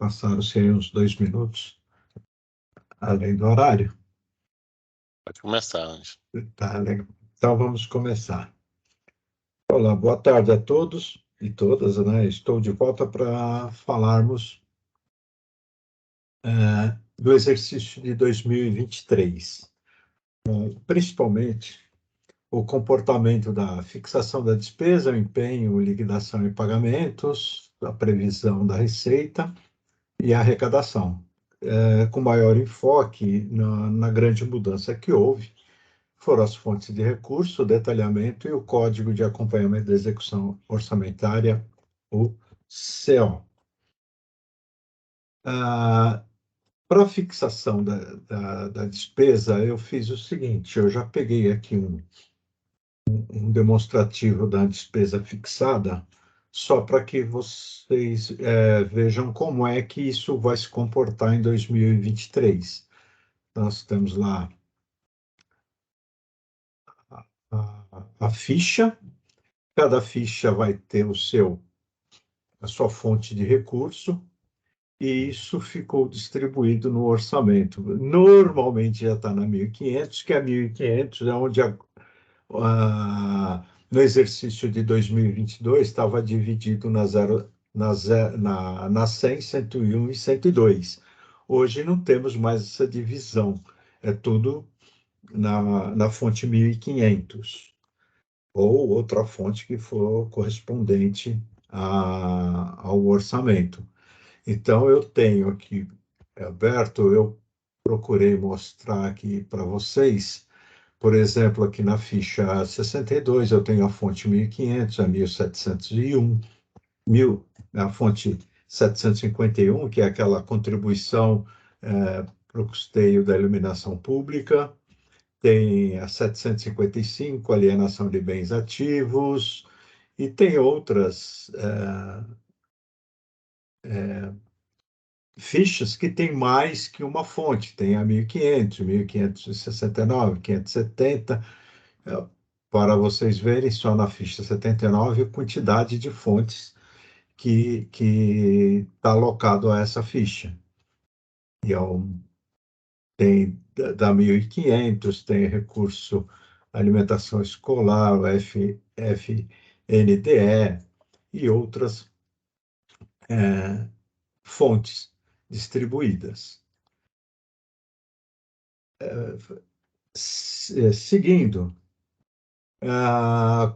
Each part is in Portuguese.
passaram-se aí uns 2 minutos, além do horário. Pode começar, Anjo. Tá, legal. Então, vamos começar. Olá, boa tarde a todos e todas, né? Estou de volta para falarmos do exercício de 2023, principalmente o comportamento da fixação da despesa, o empenho, liquidação e pagamentos, a previsão da receita e a arrecadação, com maior enfoque na grande mudança que houve, foram as fontes de recurso, o detalhamento e o Código de Acompanhamento da Execução Orçamentária, o CO. Para a fixação da despesa, eu fiz o seguinte, eu já peguei aqui um demonstrativo da despesa fixada, só para que vocês vejam como é que isso vai se comportar em 2023. Nós temos lá a ficha, cada ficha vai ter a sua fonte de recurso, e isso ficou distribuído no orçamento. Normalmente já está na 1.500, que a 1.500 é onde no exercício de 2022 estava dividido na 100, 101 e 102. Hoje não temos mais essa divisão, é tudo na fonte 1.500, ou outra fonte que for correspondente ao orçamento. Então, eu tenho aqui aberto, eu procurei mostrar aqui para vocês, por exemplo, aqui na ficha 62, eu tenho a fonte 1.500, a 1.701, a fonte 751, que é aquela contribuição para o custeio da iluminação pública, tem a 755, alienação de bens ativos, e tem outras fichas que tem mais que uma fonte, tem a 1.500, 1.569, 570, para vocês verem só na ficha 79 a quantidade de fontes que está alocado a essa ficha. E tem da 1.500, tem recurso alimentação escolar, o FNDE e outras fontes distribuídas. Seguindo,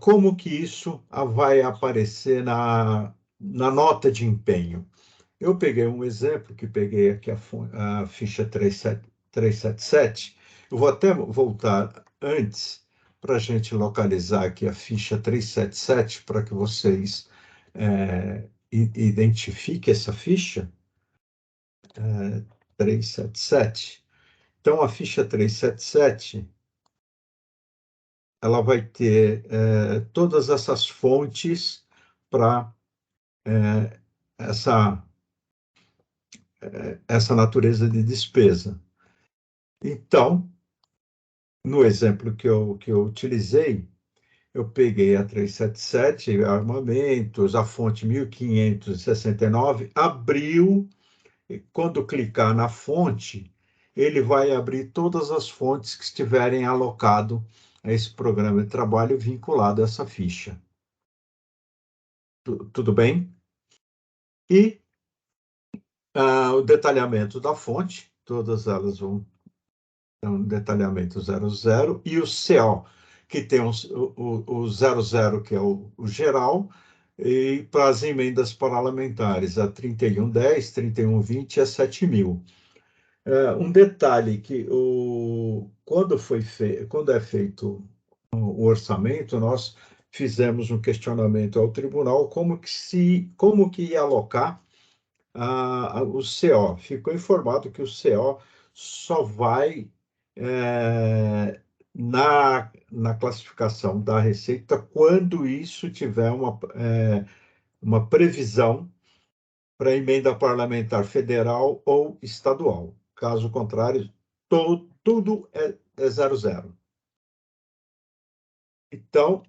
como que isso vai aparecer na nota de empenho? Eu peguei um exemplo, que peguei aqui a ficha 377. Eu vou até voltar antes para a gente localizar aqui a ficha 377, para que vocês identifiquem essa ficha. 377. Então, a ficha 377, ela vai ter todas essas fontes para essa natureza de despesa. Então, no exemplo que eu utilizei, eu peguei a 377, armamentos, a fonte 1569, abriu, e quando clicar na fonte, ele vai abrir todas as fontes que estiverem alocado a esse programa de trabalho vinculado a essa ficha. Tudo bem? E o detalhamento da fonte, todas elas vão ter um detalhamento 00, e o CO, que tem o 00, que é o geral, e para as emendas parlamentares, a 3110, 3120 e a 7.000. Um detalhe que quando é feito o orçamento, nós fizemos um questionamento ao tribunal como que ia alocar o CO. Ficou informado que o CO só vai na classificação da receita quando isso tiver uma previsão para emenda parlamentar federal ou estadual. Caso contrário, tudo é 00. Então,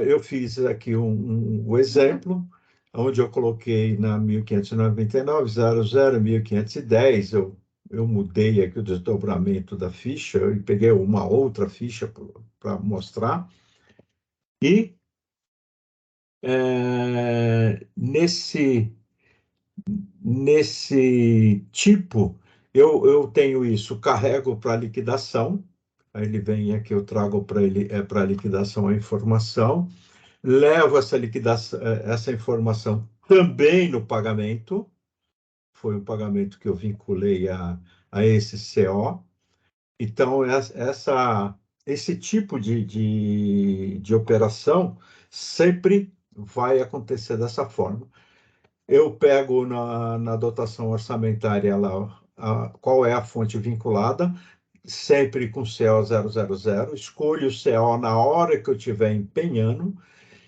eu fiz aqui um exemplo. onde eu coloquei na 1599, 00, 1510, eu mudei aqui o desdobramento da ficha e peguei uma outra ficha para mostrar. E nesse tipo, eu tenho isso, carrego para liquidação, aí ele vem aqui, eu trago para ele para liquidação a informação, levo essa liquidação, essa informação também no pagamento, foi um pagamento que eu vinculei a esse CO. Então, esse tipo de operação sempre vai acontecer dessa forma. Eu pego na dotação orçamentária lá qual é a fonte vinculada, sempre com CO 000, escolho o CO na hora que eu estiver empenhando,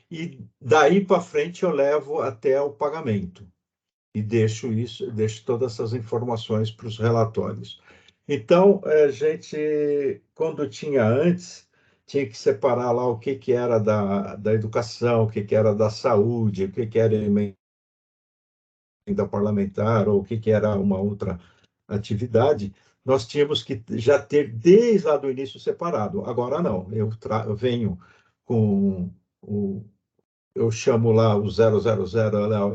e daí para frente eu levo até o pagamento e deixo todas essas informações para os relatórios. Então, a gente, quando tinha antes, tinha que separar lá o que era da educação, o que era da saúde, o que era emenda parlamentar, ou o que era uma outra atividade. Nós tínhamos que já ter desde lá do início separado. Agora não, eu venho com eu chamo lá o 000,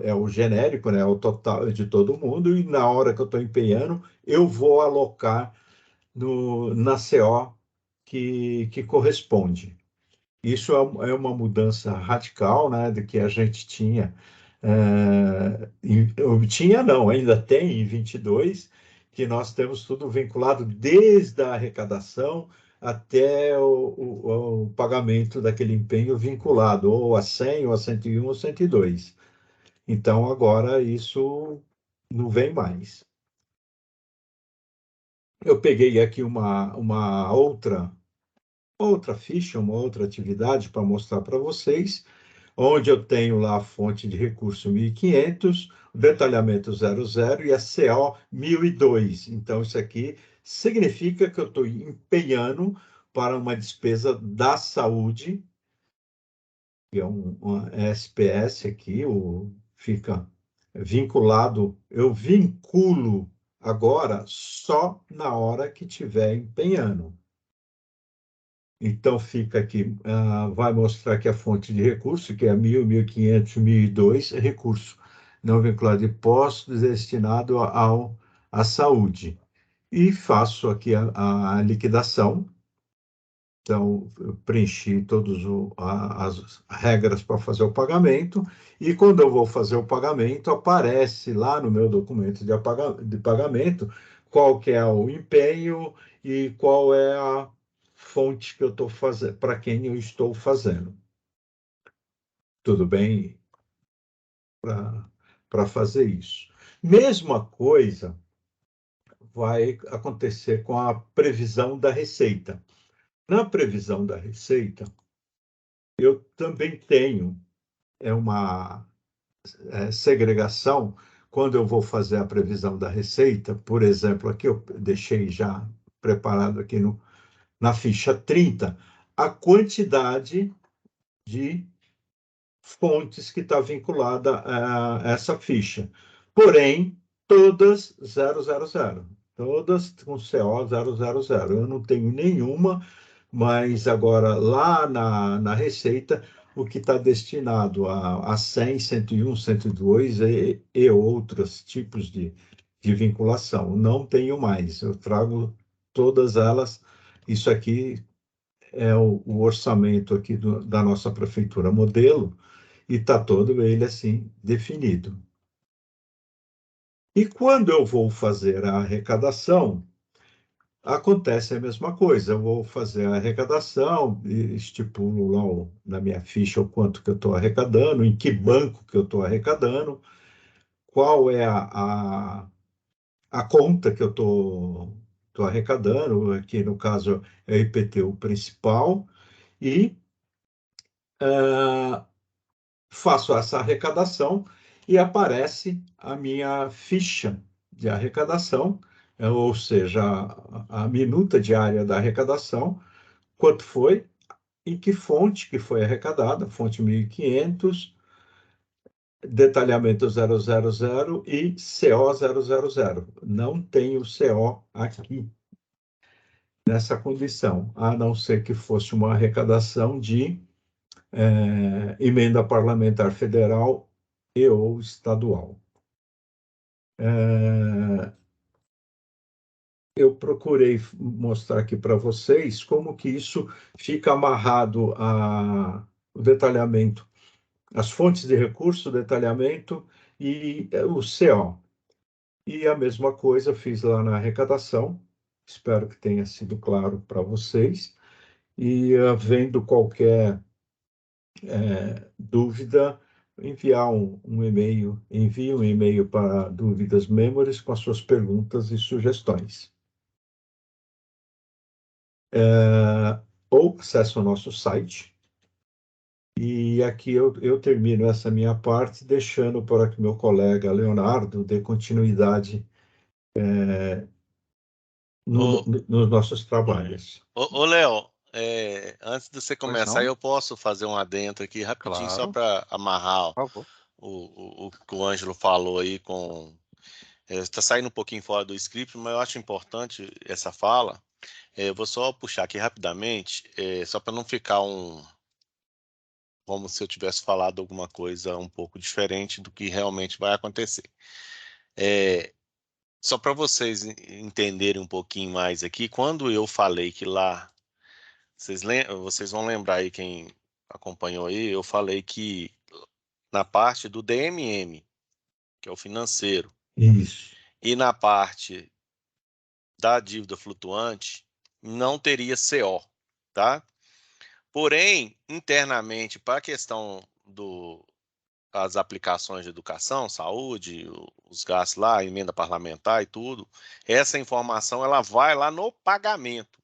é o genérico, né, é o total de todo mundo, e na hora que eu estou empenhando, eu vou alocar na CO que corresponde. Isso é uma mudança radical, né, de que a gente tinha. Eu tinha, não, ainda tem em 22, que nós temos tudo vinculado desde a arrecadação até o pagamento daquele empenho vinculado, ou a 100, ou a 101, ou 102. Então, agora isso não vem mais. Eu peguei aqui uma outra ficha, uma outra atividade para mostrar para vocês, onde eu tenho lá a fonte de recurso 1.500, o detalhamento 00 e a CO 1.002. Então, isso aqui significa que eu estou empenhando para uma despesa da saúde, que é uma SPS aqui, fica vinculado, eu vinculo agora só na hora que estiver empenhando. Então, fica aqui, vai mostrar aqui a fonte de recurso, que é 1.000, 1.500, 1.002, recurso não vinculado de impostos destinado à saúde. E faço aqui a liquidação. Então, eu preenchi todas as regras para fazer o pagamento, e quando eu vou fazer o pagamento, aparece lá no meu documento de pagamento qual que é o empenho e qual é a fonte que eu estou fazendo, para quem eu estou fazendo. Tudo bem para fazer isso. Mesma coisa vai acontecer com a previsão da receita. Na previsão da receita, eu também tenho uma segregação quando eu vou fazer a previsão da receita. Por exemplo, aqui eu deixei já preparado aqui na ficha 30 a quantidade de fontes que está vinculada a essa ficha. Porém, todas 000, todas com CO 000. Eu não tenho nenhuma, mas agora lá na receita, o que está destinado a 100, 101, 102 e outros tipos de vinculação. Não tenho mais, eu trago todas elas. Isso aqui é o orçamento aqui da nossa prefeitura modelo, e está todo ele assim definido. E quando eu vou fazer a arrecadação, acontece a mesma coisa. Eu vou fazer a arrecadação, estipulo lá na minha ficha o quanto que eu estou arrecadando, em que banco que eu estou arrecadando, qual é a conta que eu estou arrecadando, aqui no caso é o IPTU principal, e faço essa arrecadação e aparece a minha ficha de arrecadação, ou seja, a minuta diária da arrecadação, quanto foi, em que fonte que foi arrecadada, fonte 1.500, detalhamento 000 e CO 000. Não tem o CO aqui, nessa condição, a não ser que fosse uma arrecadação de emenda parlamentar federal e ou estadual. Eu procurei mostrar aqui para vocês como que isso fica amarrado ao detalhamento, as fontes de recurso, detalhamento e o CO. E a mesma coisa fiz lá na arrecadação, espero que tenha sido claro para vocês. E havendo qualquer dúvida, envie um e-mail para Dúvidas Memories com as suas perguntas e sugestões. Ou acesse o nosso site. E aqui eu termino essa minha parte, deixando para que meu colega Leonardo dê continuidade nos nossos trabalhos. Ô, Léo, antes de você Pois começar, não? eu posso fazer um adendo aqui rapidinho, só Claro, para amarrar por favor. o que o Ângelo falou aí com. Está saindo um pouquinho fora do script, mas eu acho importante essa fala. Eu vou só puxar aqui rapidamente, só para não ficar como se eu tivesse falado alguma coisa um pouco diferente do que realmente vai acontecer. Só para vocês entenderem um pouquinho mais aqui, quando eu falei que lá, vocês vão lembrar aí, quem acompanhou aí, eu falei que na parte do DMM, que é o financeiro, Isso. e na parte da dívida flutuante, não teria CO, tá? Porém, internamente, para a questão das aplicações de educação, saúde, os gastos lá, emenda parlamentar e tudo, essa informação ela vai lá no pagamento,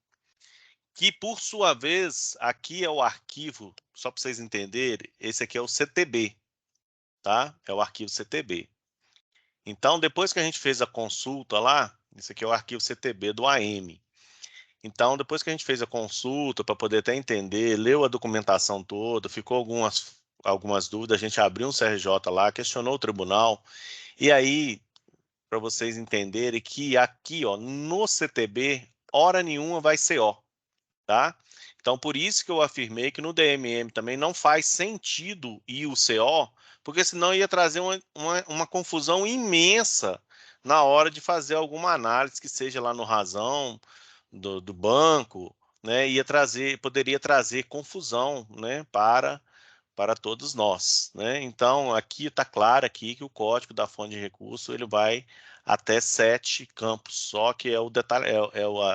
que por sua vez, aqui é o arquivo, só para vocês entenderem, esse aqui é o CTB, tá? É o arquivo CTB. Então, depois que a gente fez a consulta lá, esse aqui é o arquivo CTB do AM. Então, depois que a gente fez a consulta, para poder até entender, leu a documentação toda, ficou algumas dúvidas, a gente abriu um CRJ lá, questionou o tribunal, e aí, para vocês entenderem que aqui, ó, no CTB, hora nenhuma vai ser ó, tá? Então, por isso que eu afirmei que no DMM também não faz sentido ir o CO, porque senão ia trazer uma confusão imensa na hora de fazer alguma análise que seja lá no razão do banco, né? Poderia trazer confusão, né? Para todos nós, né? Então, aqui está claro aqui que o código da fonte de recurso ele vai até 7 campos, só que é o detalhe,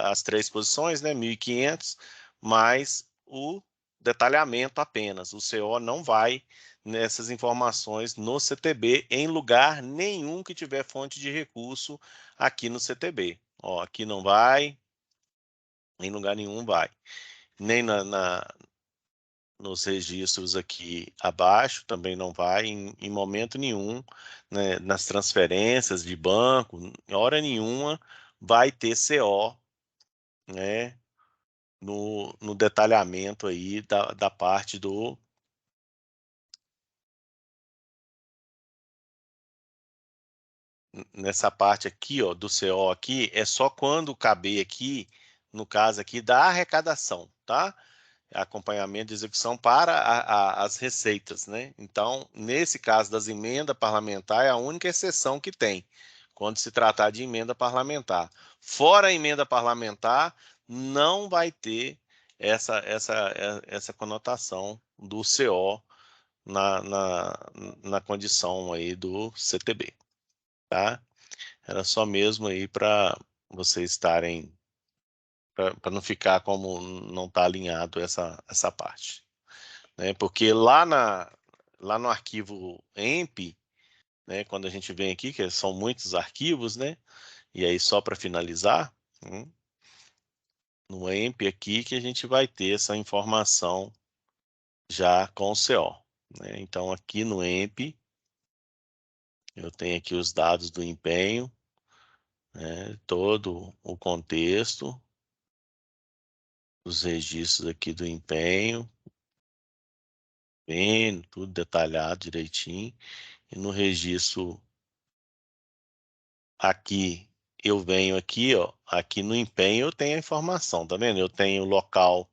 as 3 posições, né? 1.500 mais o detalhamento apenas. O CO não vai nessas informações no CTB em lugar nenhum que tiver fonte de recurso aqui no CTB. Ó, aqui não vai, em lugar nenhum vai. Nem nos registros aqui abaixo também não vai em momento nenhum, né, nas transferências de banco, em hora nenhuma vai ter CO, né, no detalhamento aí da parte nessa parte aqui, ó, do CO aqui, é só quando caber aqui, no caso aqui da arrecadação, tá? Acompanhamento de execução para as receitas, né? Então, nesse caso das emendas parlamentares, é a única exceção que tem, quando se tratar de emenda parlamentar. Fora a emenda parlamentar, não vai ter essa conotação do CO na condição aí do CTB, tá? Era só mesmo aí para vocês estarem para não ficar como não está alinhado essa parte, né? Porque lá no arquivo EMP, né, quando a gente vem aqui, que são muitos arquivos, né? E aí só para finalizar, no EMP aqui que a gente vai ter essa informação já com o CO, né? Então aqui no EMP eu tenho aqui os dados do empenho, né, todo o contexto, os registros aqui do empenho, tudo detalhado direitinho. E no registro aqui, eu venho aqui, ó, aqui no empenho eu tenho a informação, tá vendo? Eu tenho o local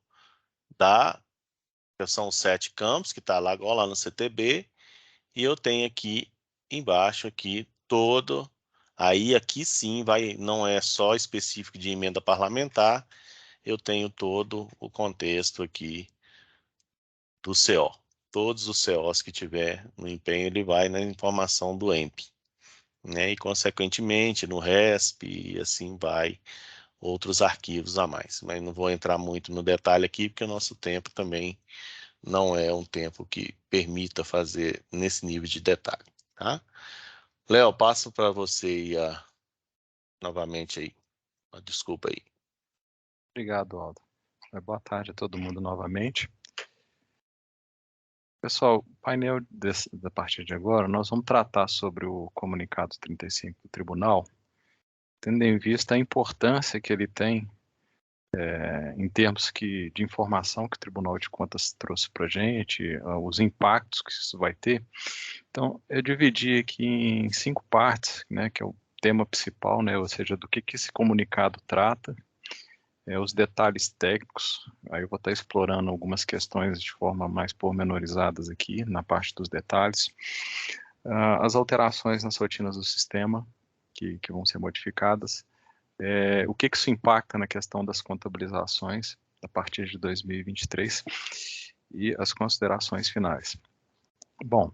que são 7 campos, que está lá, igual lá no CTB, e eu tenho aqui embaixo, aqui, aí aqui sim, não é só específico de emenda parlamentar, eu tenho todo o contexto aqui do CO. Todos os COs que tiver no empenho, ele vai na informação do EMP, né? E, consequentemente, no RESP, e assim vai outros arquivos a mais. Mas não vou entrar muito no detalhe aqui, porque o nosso tempo também não é um tempo que permita fazer nesse nível de detalhe, tá? Léo, passo para você novamente aí. Desculpa aí. Obrigado, Aldo. Boa tarde a todo mundo novamente. Pessoal, o painel da partir de agora, nós vamos tratar sobre o comunicado 35 do tribunal, tendo em vista a importância que ele tem em termos de informação que o Tribunal de Contas trouxe para a gente, os impactos que isso vai ter. Então, eu dividi aqui em 5 partes, né, que é o tema principal, né, ou seja, do que esse comunicado trata, os detalhes técnicos. Aí eu vou estar explorando algumas questões de forma mais pormenorizadas aqui, na parte dos detalhes. As alterações nas rotinas do sistema, que vão ser modificadas. O que isso impacta na questão das contabilizações a partir de 2023 e as considerações finais. Bom,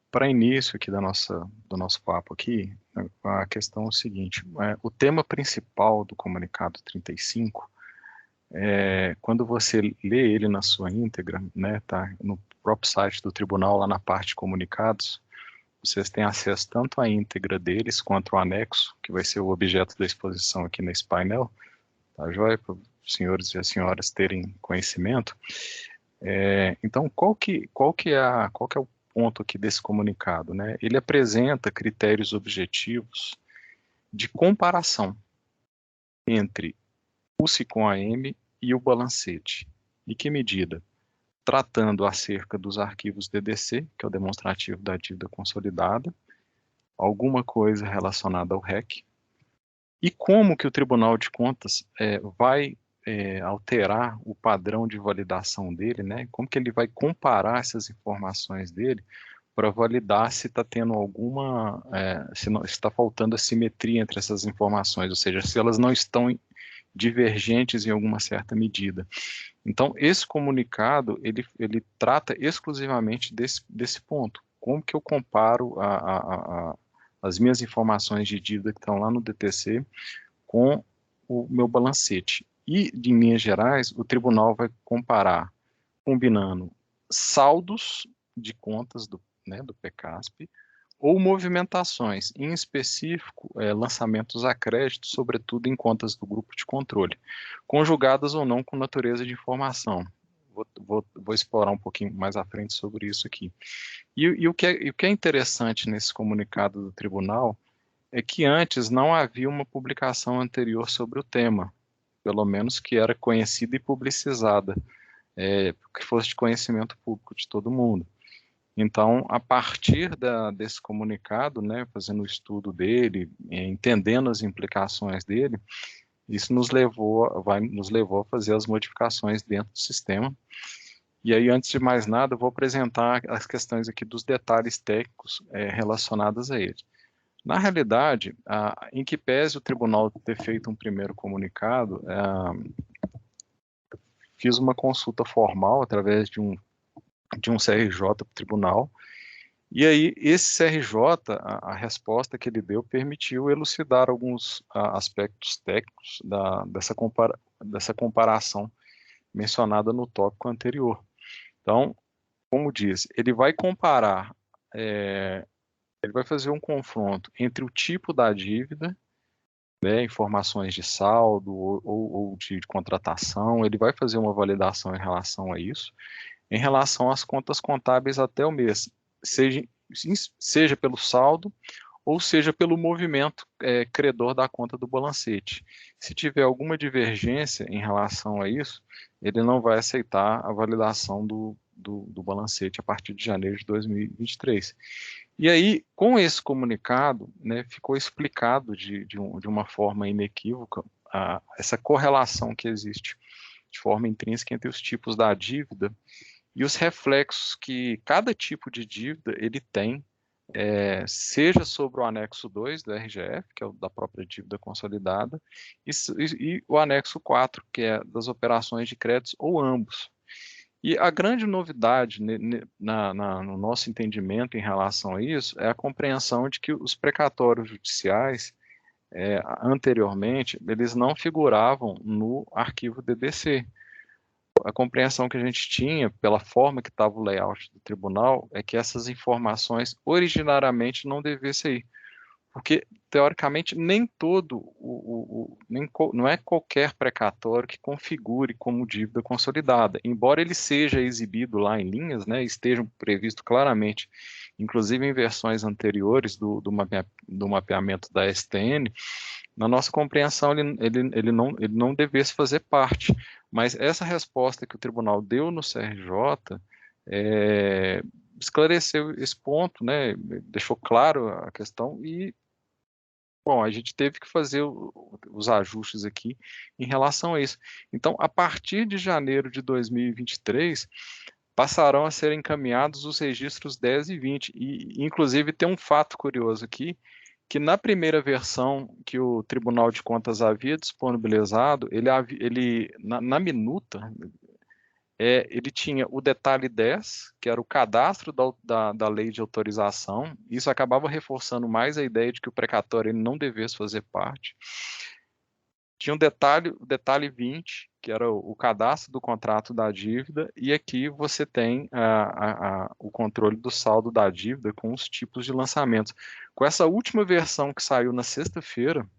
para início aqui do nosso papo aqui, a questão é o seguinte, o tema principal do comunicado 35, quando você lê ele na sua íntegra, né, tá no próprio site do tribunal, lá na parte de comunicados, vocês têm acesso tanto à íntegra deles, quanto ao anexo, que vai ser o objeto da exposição aqui nesse painel, tá joia? Para os senhores e as senhoras terem conhecimento. Então, qual que é o ponto aqui desse comunicado, né? Ele apresenta critérios objetivos de comparação entre o SICOM-AM e o balancete. Em que medida? Tratando acerca dos arquivos DDC, que é o demonstrativo da dívida consolidada, alguma coisa relacionada ao REC, e como que o Tribunal de Contas vai alterar o padrão de validação dele, né? Como que ele vai comparar essas informações dele para validar se está tendo se está faltando a simetria entre essas informações, ou seja, se elas não estão divergentes em alguma certa medida. Então, esse comunicado, ele trata exclusivamente desse ponto. Como que eu comparo as minhas informações de dívida que estão lá no DTC com o meu balancete. E, em linhas gerais, o tribunal vai comparar, combinando saldos de contas do PECASP, ou movimentações, em específico, lançamentos a crédito, sobretudo em contas do grupo de controle, conjugadas ou não com natureza de informação. Vou explorar um pouquinho mais à frente sobre isso aqui. E o que é interessante nesse comunicado do tribunal é que antes não havia uma publicação anterior sobre o tema, pelo menos que era conhecida e publicizada, que fosse de conhecimento público de todo mundo. Então, a partir desse comunicado, né, fazendo o estudo dele, entendendo as implicações dele, isso nos levou a fazer as modificações dentro do sistema. E aí, antes de mais nada, eu vou apresentar as questões aqui dos detalhes técnicos relacionados a ele. Na realidade, em que pese o tribunal ter feito um primeiro comunicado, fiz uma consulta formal através de um CRJ para o tribunal, e aí esse CRJ, a resposta que ele deu, permitiu elucidar alguns aspectos técnicos dessa comparação mencionada no tópico anterior. Então, como diz, ele vai comparar, ele vai fazer um confronto entre o tipo da dívida, né, informações de saldo ou de contratação, ele vai fazer uma validação em relação a isso, em relação às contas contábeis até o mês, seja pelo saldo ou seja pelo movimento credor da conta do balancete. Se tiver alguma divergência em relação a isso, ele não vai aceitar a validação do balancete a partir de janeiro de 2023. E aí, com esse comunicado, né, ficou explicado de uma forma inequívoca essa correlação que existe de forma intrínseca entre os tipos da dívida e os reflexos que cada tipo de dívida ele tem, seja sobre o anexo 2 do RGF, que é o da própria dívida consolidada, e o anexo 4, que é das operações de créditos, ou ambos. E a grande novidade no nosso entendimento em relação a isso é a compreensão de que os precatórios judiciais, anteriormente, eles não figuravam no arquivo DDC. A compreensão que a gente tinha, pela forma que estava o layout do tribunal, é que essas informações originariamente não devessem ir. Porque, teoricamente, nem todo, não é qualquer precatório que configure como dívida consolidada. Embora ele seja exibido lá em linhas, né, estejam previsto claramente, inclusive em versões anteriores do mapeamento da STN, na nossa compreensão ele não devesse fazer parte. Mas essa resposta que o tribunal deu no CRJ esclareceu esse ponto, né, deixou claro a questão e, bom, a gente teve que fazer os ajustes aqui em relação a isso. Então, a partir de janeiro de 2023, passarão a ser encaminhados os registros 10 e 20. E, inclusive, tem um fato curioso aqui, que na primeira versão que o Tribunal de Contas havia disponibilizado, na minuta, ele tinha o detalhe 10, que era o cadastro da lei de autorização. Isso acabava reforçando mais a ideia de que o precatório ele não devesse fazer parte. Tinha o detalhe 20, que era o cadastro do contrato da dívida, e aqui você tem o controle do saldo da dívida com os tipos de lançamentos. Com essa última versão que saiu na sexta-feira,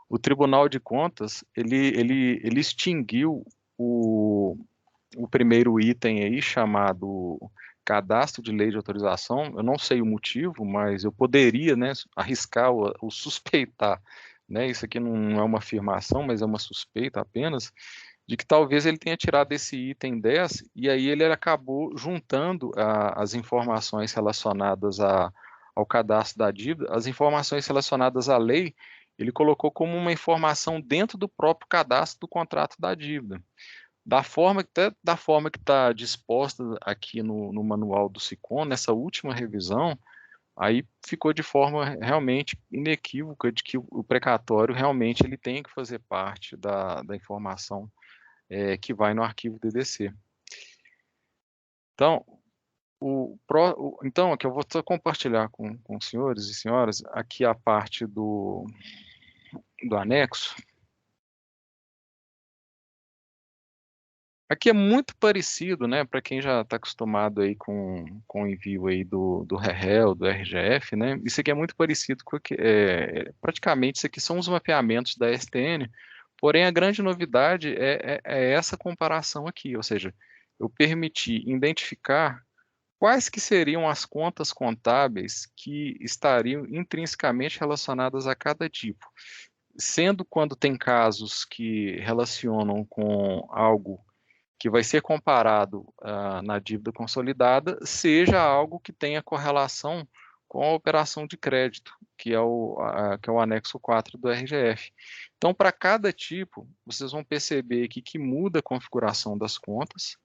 o Tribunal de Contas ele extinguiu o primeiro item aí chamado cadastro de lei de autorização. Eu não sei o motivo, mas eu poderia, né, arriscar ou suspeitar, né, isso aqui não é uma afirmação, mas é uma suspeita apenas, de que talvez ele tenha tirado esse item 10 e aí ele acabou juntando as informações relacionadas ao cadastro da dívida, as informações relacionadas à lei, ele colocou como uma informação dentro do próprio cadastro do contrato da dívida. Da forma que está disposta aqui no manual do SICOM, nessa última revisão, aí ficou de forma realmente inequívoca de que o precatório realmente ele tem que fazer parte da informação que vai no arquivo DDC. Então, aqui eu vou só compartilhar com os senhores e senhoras aqui a parte do anexo. Aqui é muito parecido, né, para quem já está acostumado aí com o envio aí do REL, do RGF, né, isso aqui é muito parecido com o que, praticamente isso aqui são os mapeamentos da STN, porém a grande novidade é essa comparação aqui, ou seja, eu permiti identificar quais que seriam as contas contábeis que estariam intrinsecamente relacionadas a cada tipo, sendo quando tem casos que relacionam com algo que vai ser comparado na dívida consolidada, seja algo que tenha correlação com a operação de crédito, que é o anexo 4 do RGF. Então, para cada tipo, vocês vão perceber aqui que muda a configuração das contas,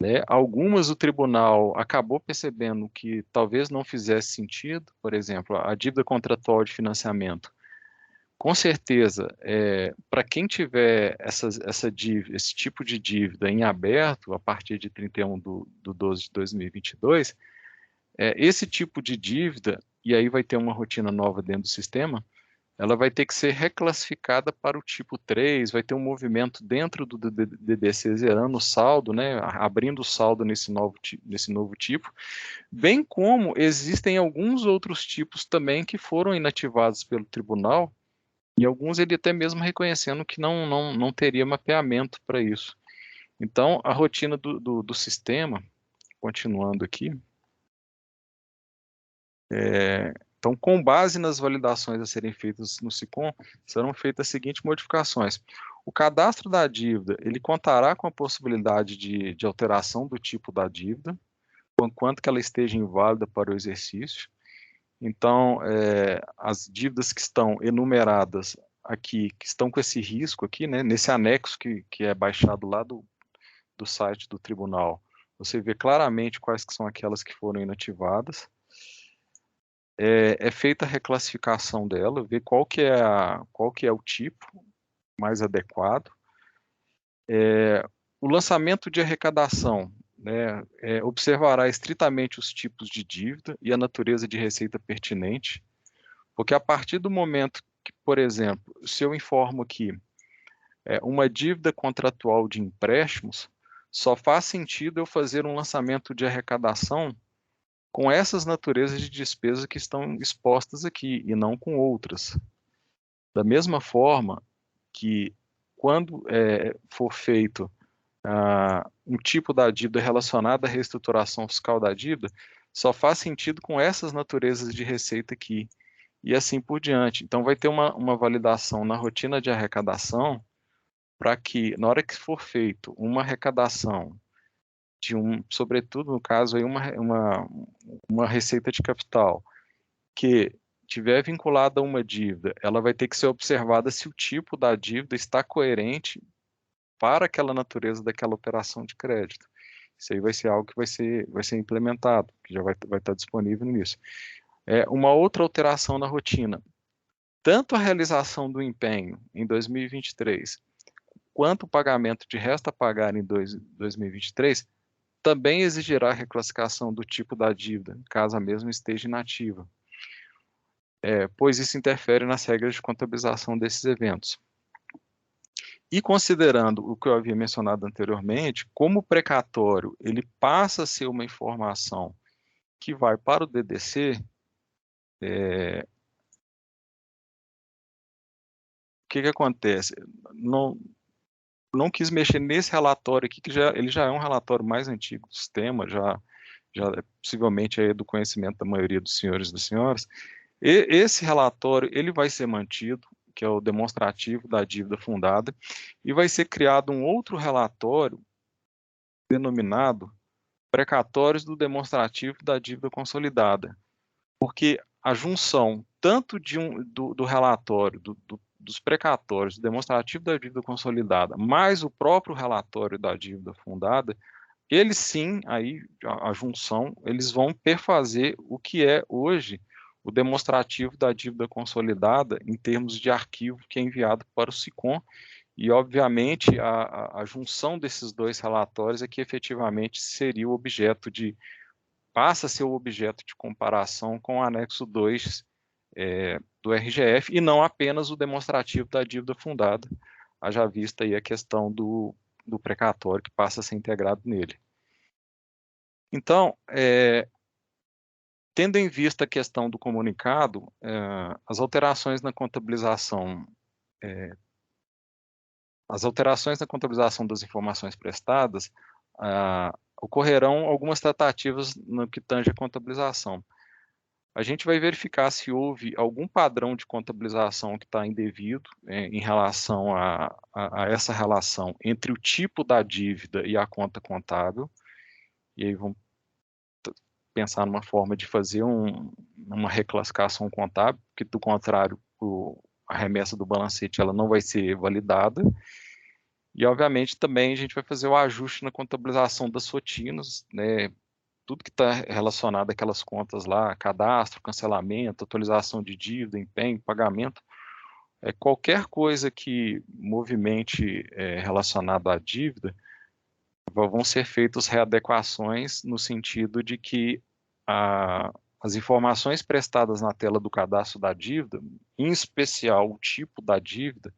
né? Algumas o tribunal acabou percebendo que talvez não fizesse sentido, por exemplo, a dívida contratual de financiamento. Com certeza, para quem tiver esse tipo de dívida em aberto a partir de 31 de 12 de 2022, esse tipo de dívida, e aí vai ter uma rotina nova dentro do sistema, ela vai ter que ser reclassificada para o tipo 3, vai ter um movimento dentro do DDC zerando o saldo, né, abrindo o saldo nesse novo tipo, bem como existem alguns outros tipos também que foram inativados pelo tribunal, e alguns ele até mesmo reconhecendo que não teria mapeamento para isso. Então, a rotina do sistema, continuando aqui, então, com base nas validações a serem feitas no SICOM, serão feitas as seguintes modificações. O cadastro da dívida, ele contará com a possibilidade de alteração do tipo da dívida, quanto que ela esteja inválida para o exercício. Então, as dívidas que estão enumeradas aqui, que estão com esse risco aqui, né, nesse anexo que é baixado lá do site do tribunal, você vê claramente quais que são aquelas que foram inativadas. É feita a reclassificação dela, ver qual que é o tipo mais adequado. O lançamento de arrecadação, né, observará estritamente os tipos de dívida e a natureza de receita pertinente, porque a partir do momento que, por exemplo, se eu informo que uma dívida contratual de empréstimos, só faz sentido eu fazer um lançamento de arrecadação com essas naturezas de despesa que estão expostas aqui, e não com outras. Da mesma forma que, quando for feito um tipo da dívida relacionada à reestruturação fiscal da dívida, só faz sentido com essas naturezas de receita aqui, e assim por diante. Então, vai ter uma validação na rotina de arrecadação, para que, na hora que for feito uma arrecadação sobretudo no caso aí uma receita de capital que tiver vinculada a uma dívida, ela vai ter que ser observada se o tipo da dívida está coerente para aquela natureza daquela operação de crédito. Isso aí vai ser algo que vai ser implementado, que já vai estar disponível nisso. Uma outra alteração na rotina. Tanto a realização do empenho em 2023, quanto o pagamento de resto a pagar em 2023, também exigirá a reclassificação do tipo da dívida, caso a mesma esteja inativa, pois isso interfere nas regras de contabilização desses eventos. E considerando o que eu havia mencionado anteriormente, como o precatório ele passa a ser uma informação que vai para o DDC, o que acontece? Não quis mexer nesse relatório aqui, que ele já é um relatório mais antigo do sistema, já possivelmente é do conhecimento da maioria dos senhores e das senhoras. E esse relatório ele vai ser mantido, que é o demonstrativo da dívida fundada, e vai ser criado um outro relatório denominado precatórios do demonstrativo da dívida consolidada, porque a junção tanto do relatório dos precatórios, do demonstrativo da dívida consolidada, mais o próprio relatório da dívida fundada, eles sim, aí a junção, eles vão perfazer o que é hoje o demonstrativo da dívida consolidada em termos de arquivo que é enviado para o SICOM, e obviamente a junção desses dois relatórios é que efetivamente seria o objeto passa a ser o objeto de comparação com o anexo 2 do RGF, e não apenas o demonstrativo da dívida fundada, haja vista aí a questão do precatório que passa a ser integrado nele. Então, tendo em vista a questão do comunicado, as alterações na contabilização das informações prestadas, ocorrerão algumas tratativas no que tange a contabilização. A gente vai verificar se houve algum padrão de contabilização que está indevido em relação a essa relação entre o tipo da dívida e a conta contábil, e aí vamos pensar numa forma de fazer uma reclassificação contábil, porque do contrário, a remessa do balancete ela não vai ser validada. E obviamente também a gente vai fazer o ajuste na contabilização das rotinas, né? Tudo que está relacionado àquelas contas lá, cadastro, cancelamento, atualização de dívida, empenho, pagamento, qualquer coisa que movimente relacionado à dívida, vão ser feitas readequações no sentido de que as informações prestadas na tela do cadastro da dívida, em especial o tipo da dívida,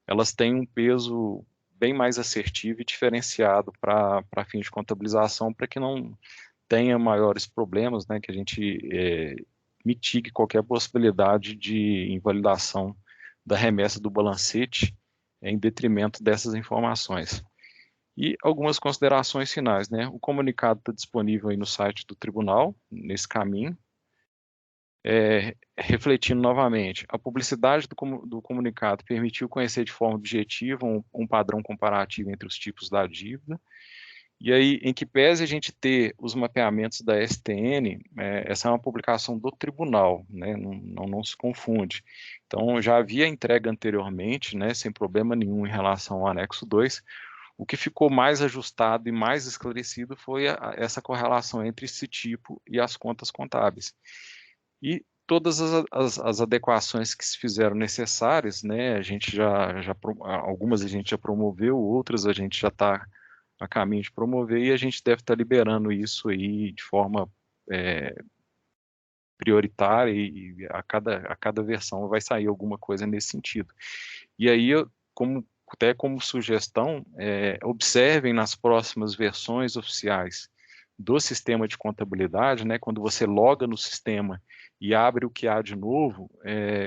elas têm um peso bem mais assertivo e diferenciado para fins de contabilização, para que não tenha maiores problemas, né, que a gente mitigue qualquer possibilidade de invalidação da remessa do balancete em detrimento dessas informações. E algumas considerações finais, né? O comunicado está disponível aí no site do tribunal, nesse caminho. Refletindo novamente, a publicidade do comunicado permitiu conhecer de forma objetiva um padrão comparativo entre os tipos da dívida, E aí, em que pese a gente ter os mapeamentos da STN, essa é uma publicação do tribunal, né? Não se confunde. Então, já havia entrega anteriormente, né, sem problema nenhum em relação ao anexo 2. O que ficou mais ajustado e mais esclarecido foi essa correlação entre esse tipo e as contas contábeis. E todas as adequações que se fizeram necessárias, né, algumas a gente já promoveu, outras a gente já está a caminho de promover, e a gente deve estar liberando isso aí de forma prioritária, e a cada versão vai sair alguma coisa nesse sentido. E aí, até como sugestão, observem nas próximas versões oficiais do sistema de contabilidade, né, quando você loga no sistema e abre o que há de novo,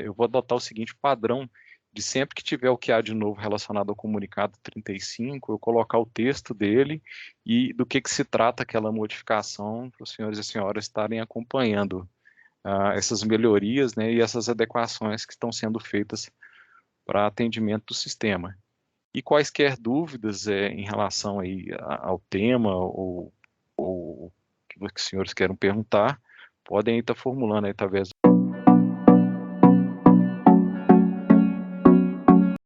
eu vou adotar o seguinte padrão, de sempre que tiver o que há de novo relacionado ao comunicado 35, eu colocar o texto dele e do que se trata aquela modificação, para os senhores e senhoras estarem acompanhando essas melhorias, né, e essas adequações que estão sendo feitas para atendimento do sistema. E quaisquer dúvidas em relação aí ao tema ou que os senhores queiram perguntar, podem estar formulando aí através